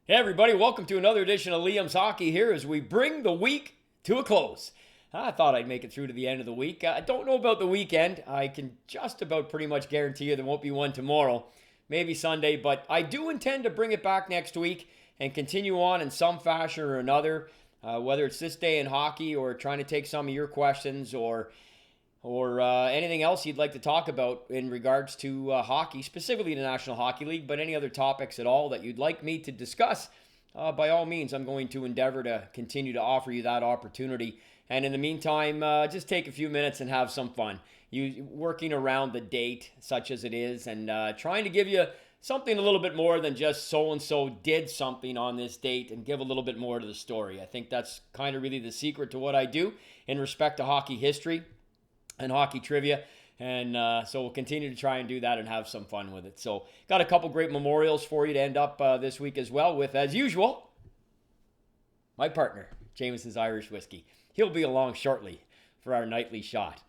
Hey everybody, welcome to another edition of Liam's Hockey here as we bring the week to a close. I thought I'd make it through to the end of the week. I don't know about the weekend. I can just about pretty much guarantee you there won't be one tomorrow, maybe Sunday, but I do intend to bring it back next week and continue on in some fashion or another, whether it's this day in hockey or trying to take some of your questions or anything else you'd like to talk about in regards to hockey, specifically the National Hockey League, but any other topics at all that you'd like me to discuss, by all means, I'm going to endeavor to continue to offer you that opportunity. And in the meantime, just take a few minutes and have some fun. You working around the date, such as it is, and trying to give you something a little bit more than just so-and-so did something on this date and give a little bit more to the story. I think that's kind of really the secret to what I do in respect to hockey history and hockey trivia, and so we'll continue to try and do that and have some fun with it. So got a couple great memorials for you to end up this week as well with, as usual, my partner, Jameson's Irish Whiskey. He'll be along shortly for our nightly shot.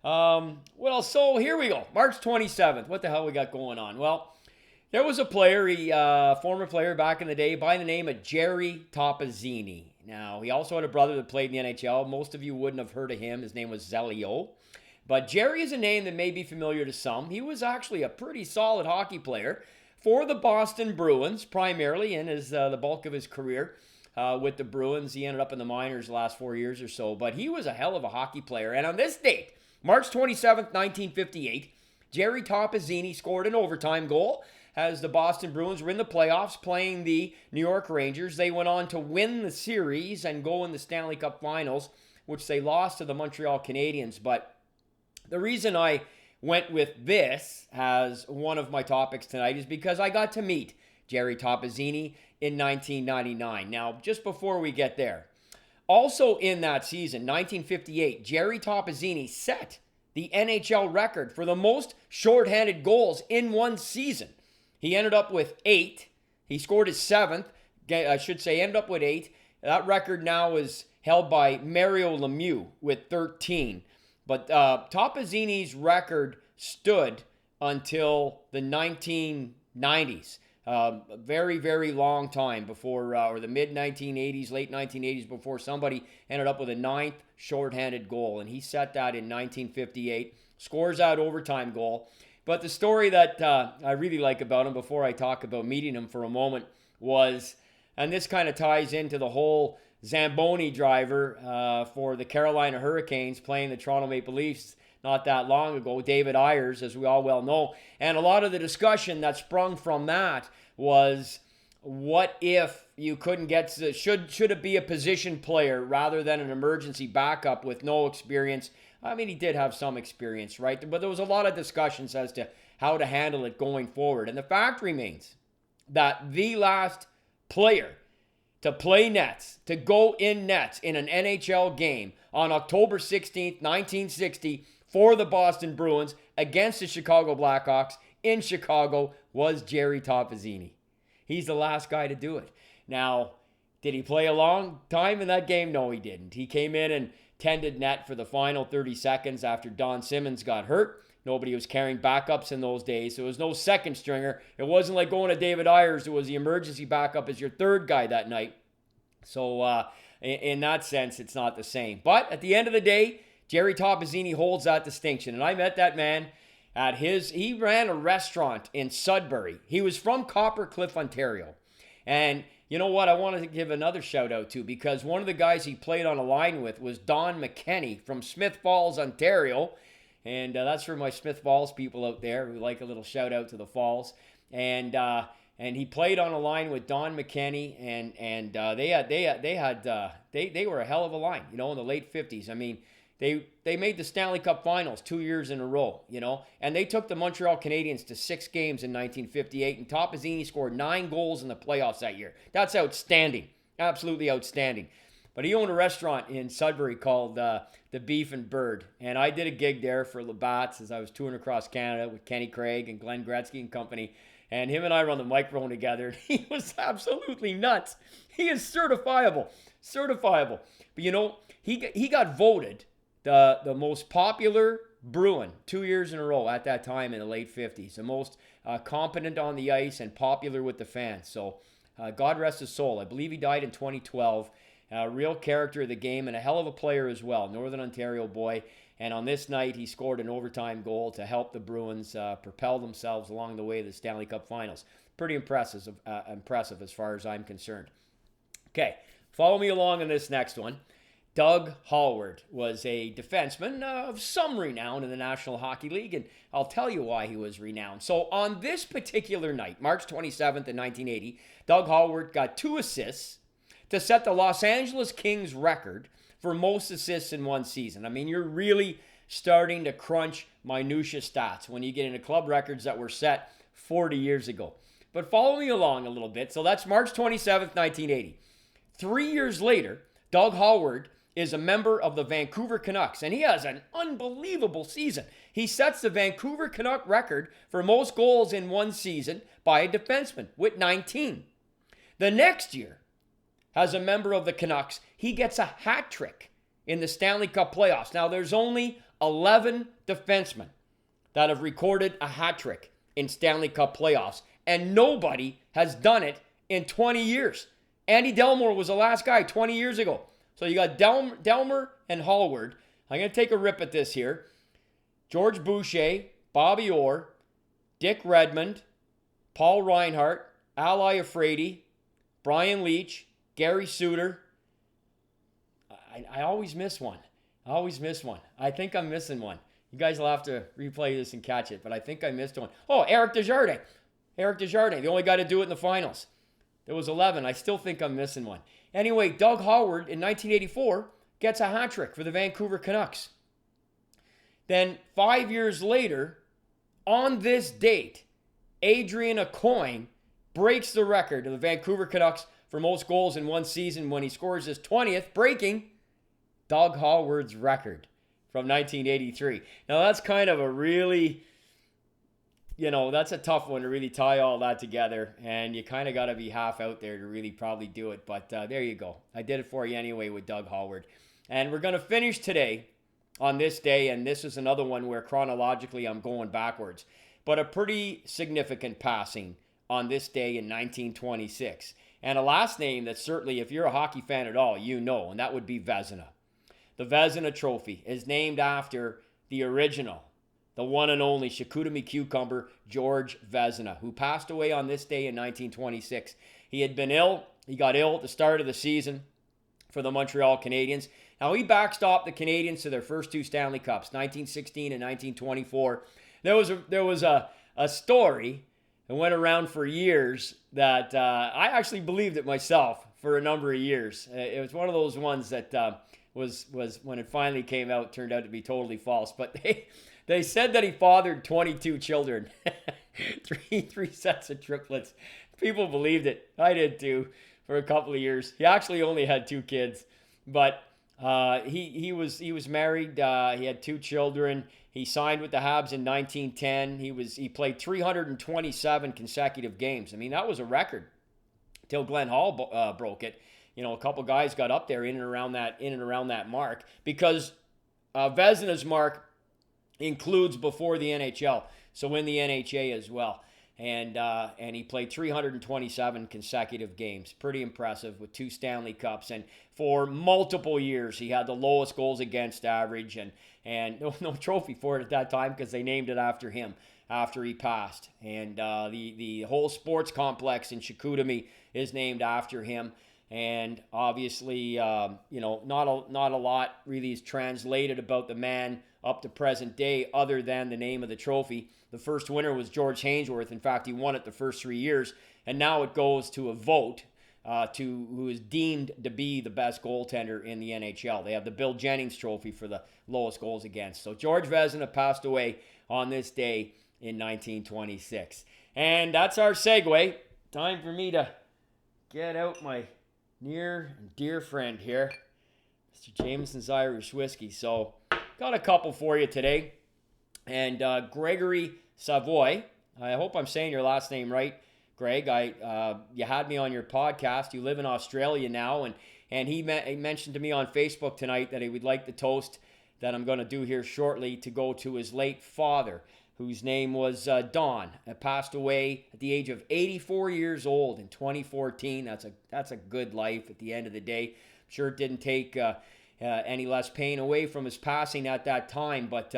Well, so here we go. March 27th. What the hell we got going on? Well, there was a player, former player back in the day by the name of Jerry Toppazzini. Now, he also had a brother that played in the NHL. Most of you wouldn't have heard of him. His name was Zelio. But Jerry is a name that may be familiar to some. He was actually a pretty solid hockey player for the Boston Bruins, primarily in the bulk of his career with the Bruins. He ended up in the minors the last 4 years or so. But he was a hell of a hockey player. And on this date, March 27th, 1958, Jerry Toppazzini scored an overtime goal as the Boston Bruins were in the playoffs playing the New York Rangers. They went on to win the series and go in the Stanley Cup Finals, which they lost to the Montreal Canadiens. But the reason I went with this as one of my topics tonight is because I got to meet Jerry Toppazzini in 1999. Now, just before we get there, also in that season, 1958, Jerry Toppazzini set the NHL record for the most shorthanded goals in one season. He ended up with 8. He scored his 7th. I should say ended up with 8. That record now is held by Mario Lemieux with 13. But Toppazzini's record stood until the 1990s. A very, very long time before, or the mid-1980s, late 1980s, before somebody ended up with a 9th shorthanded goal. And he set that in 1958. Scores that overtime goal. But the story that I really like about him, before I talk about meeting him for a moment, was, and this kind of ties into the whole Zamboni driver for the Carolina Hurricanes playing the Toronto Maple Leafs not that long ago, David Ayers, as we all well know. And a lot of the discussion that sprung from that was, what if you couldn't get to, should it be a position player rather than an emergency backup with no experience? I mean, he did have some experience, right? But there was a lot of discussions as to how to handle it going forward. And the fact remains that the last player to play nets, to go in nets in an NHL game on October 16th, 1960 for the Boston Bruins against the Chicago Blackhawks in Chicago was Jerry Toppazzini. He's the last guy to do it. Now, did he play a long time in that game? No, he didn't. He came in and tended net for the final 30 seconds after Don Simmons got hurt. Nobody was carrying backups in those days. So it was no second stringer. It wasn't like going to David Ayers, who was the emergency backup as your third guy that night. So in that sense, it's not the same. But at the end of the day, Jerry Toppazzini holds that distinction. And I met that man at he ran a restaurant in Sudbury. He was from Copper Cliff, Ontario. And you know what? I wanted to give another shout out to, because one of the guys he played on a line with was Don McKenney from Smith Falls, Ontario. And that's for my Smith Falls people out there who like a little shout out to the Falls. And he played on a line with Don McKenney, and they were a hell of a line, in the late 50s. I mean, they made the Stanley Cup Finals 2 years in a row, and they took the Montreal Canadiens to 6 games in 1958, and Toppazzini scored 9 goals in the playoffs that year. That's outstanding, absolutely outstanding. But he owned a restaurant in Sudbury called the Beef and Bird, and I did a gig there for Labatt's as I was touring across Canada with Kenny Craig and Glenn Gretzky and company. And him and I were on the microphone together. He was absolutely nuts. He is certifiable. But he got voted the most popular Bruin 2 years in a row at that time in the late 50s. The most competent on the ice and popular with the fans. So God rest his soul. I believe he died in 2012. A real character of the game and a hell of a player as well. Northern Ontario boy. And on this night, he scored an overtime goal to help the Bruins propel themselves along the way to the Stanley Cup Finals. Pretty impressive as far as I'm concerned. Okay, follow me along on this next one. Doug Halward was a defenseman of some renown in the National Hockey League, and I'll tell you why he was renowned. So on this particular night, March 27th in 1980, Doug Halward got 2 assists to set the Los Angeles Kings record for most assists in one season. I mean, you're really starting to crunch minutia stats when you get into club records that were set 40 years ago. But follow me along a little bit. So that's March 27th, 1980. 3 years later, Doug Halward is a member of the Vancouver Canucks, and he has an unbelievable season. He sets the Vancouver Canuck record for most goals in one season by a defenseman with 19. The next year, as a member of the Canucks, he gets a hat trick in the Stanley Cup playoffs. Now, there's only 11 defensemen that have recorded a hat trick in Stanley Cup playoffs, and nobody has done it in 20 years. Andy Delmore was the last guy 20 years ago. So you got Delmer and Halward. I'm going to take a rip at this here. George Boucher, Bobby Orr, Dick Redmond, Paul Reinhart, Al Iafrate, Brian Leach, Gary Suter. I always miss one. I think I'm missing one. You guys will have to replay this and catch it, but I think I missed one. Oh, Eric Desjardins. The only guy to do it in the finals. There was 11. I still think I'm missing one. Anyway, Doug Halward in 1984 gets a hat trick for the Vancouver Canucks. Then 5 years later, on this date, Adrian Aucoin breaks the record of the Vancouver Canucks for most goals in one season when he scores his 20th, breaking Doug Halward's record from 1983. Now that's kind of a really, that's a tough one to really tie all that together, and you kind of got to be half out there to really probably do it, but there you go. I did it for you anyway with Doug Halward. And we're going to finish today on this day, and this is another one where chronologically I'm going backwards, but a pretty significant passing on this day in 1926. And a last name that certainly, if you're a hockey fan at all, you know, and that would be Vezina. The Vezina Trophy is named after the original, the one and only Chicoutimi Cucumber, George Vezina, who passed away on this day in 1926. He had been ill. He got ill at the start of the season for the Montreal Canadiens. Now, he backstopped the Canadiens to their first 2 Stanley Cups, 1916 and 1924. There was a story that went around for years that I actually believed it myself for a number of years. It was one of those ones that was when it finally came out, turned out to be totally false. But they said that he fathered 22 children, three sets of triplets. People believed it. I did too for a couple of years. He actually only had 2 kids, but he was married. He had 2 children. He signed with the Habs in 1910. He played 327 consecutive games. I mean, that was a record till Glenn Hall broke it. A couple guys got up there in and around that mark, because Vezina's mark includes before the NHL, so in the NHA as well. And he played 327 consecutive games. Pretty impressive with 2 Stanley Cups. And for multiple years, he had the lowest goals against average, and no trophy for it at that time because they named it after him after he passed. And the whole sports complex in Chicoutimi is named after him. And obviously, not a lot really is translated about the man up to present day other than the name of the trophy. The first winner was George Hainsworth. In fact, he won it the first 3 years. And now it goes to a vote to who is deemed to be the best goaltender in the NHL. They have the Bill Jennings trophy for the lowest goals against. So George Vezina passed away on this day in 1926. And that's our segue. Time for me to get out my near and dear friend here, Mr. Jameson's Irish Whiskey. So, got a couple for you today. And Gregory Savoie, I hope I'm saying your last name right, Greg. You had me on your podcast. You live in Australia now, and he mentioned to me on Facebook tonight that he would like the toast that I'm going to do here shortly to go to his late father, whose name was Don, passed away at the age of 84 years old in 2014. That's a good life at the end of the day. I'm sure it didn't take any less pain away from his passing at that time. But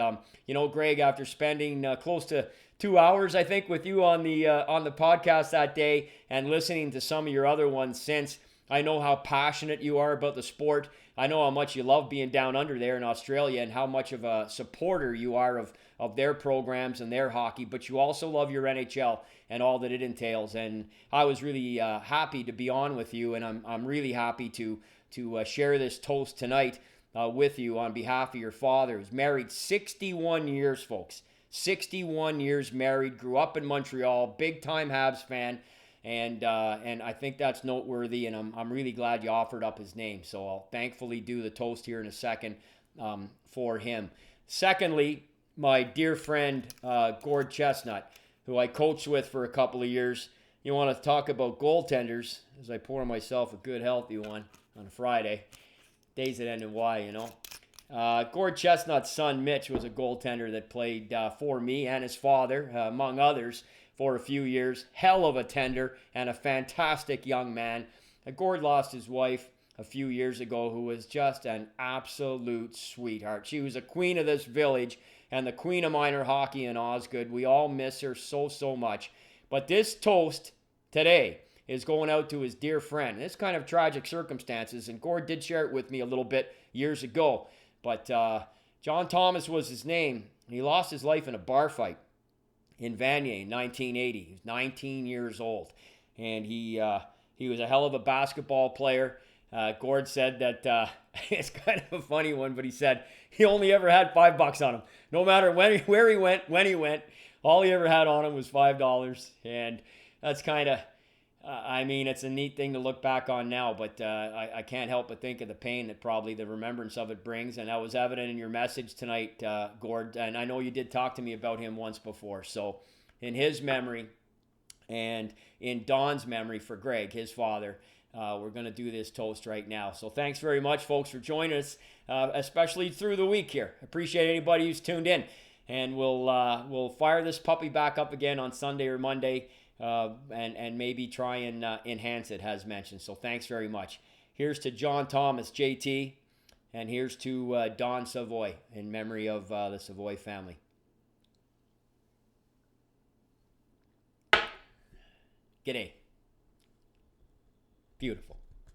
Greg, after spending close to 2 hours, I think, with you on the podcast that day and listening to some of your other ones since, I know how passionate you are about the sport. I know how much you love being down under there in Australia and how much of a supporter you are of their programs and their hockey, but you also love your NHL and all that it entails. And I was really happy to be on with you, and I'm really happy to share this toast tonight with you on behalf of your father, who's married 61 years, folks. 61 years married, grew up in Montreal, big-time Habs fan, and I think that's noteworthy, and I'm really glad you offered up his name. So I'll thankfully do the toast here in a second for him. Secondly, my dear friend Gord Chestnut, who I coached with for a couple of years. You want to talk about goaltenders, as I pour myself a good, healthy one on a Friday. Days that end in Y, Gord Chestnut's son, Mitch, was a goaltender that played for me and his father, among others, for a few years. Hell of a tender and a fantastic young man. Gord lost his wife a few years ago, who was just an absolute sweetheart. She was a queen of this village and the queen of minor hockey in Osgood. We all miss her so much. But this toast today is going out to his dear friend. It's kind of tragic circumstances, and Gord did share it with me a little bit years ago. But John Thomas was his name, and he lost his life in a bar fight in Vanier in 1980. He was 19 years old, and he was a hell of a basketball player. Gord said that it's kind of a funny one, but he said he only ever had $5 on him. No matter where he went, when he went, all he ever had on him was $5, and that's kind of, it's a neat thing to look back on now, but I can't help but think of the pain that probably the remembrance of it brings, and that was evident in your message tonight, Gord, and I know you did talk to me about him once before. So in his memory and in Don's memory for Greg, his father, we're going to do this toast right now. So thanks very much, folks, for joining us, especially through the week here. Appreciate anybody who's tuned in, and we'll fire this puppy back up again on Sunday or Monday, and maybe try and enhance it, as mentioned. So thanks very much. Here's to John Thomas, JT, and here's to Don Savoie in memory of the Savoie family. G'day. Beautiful.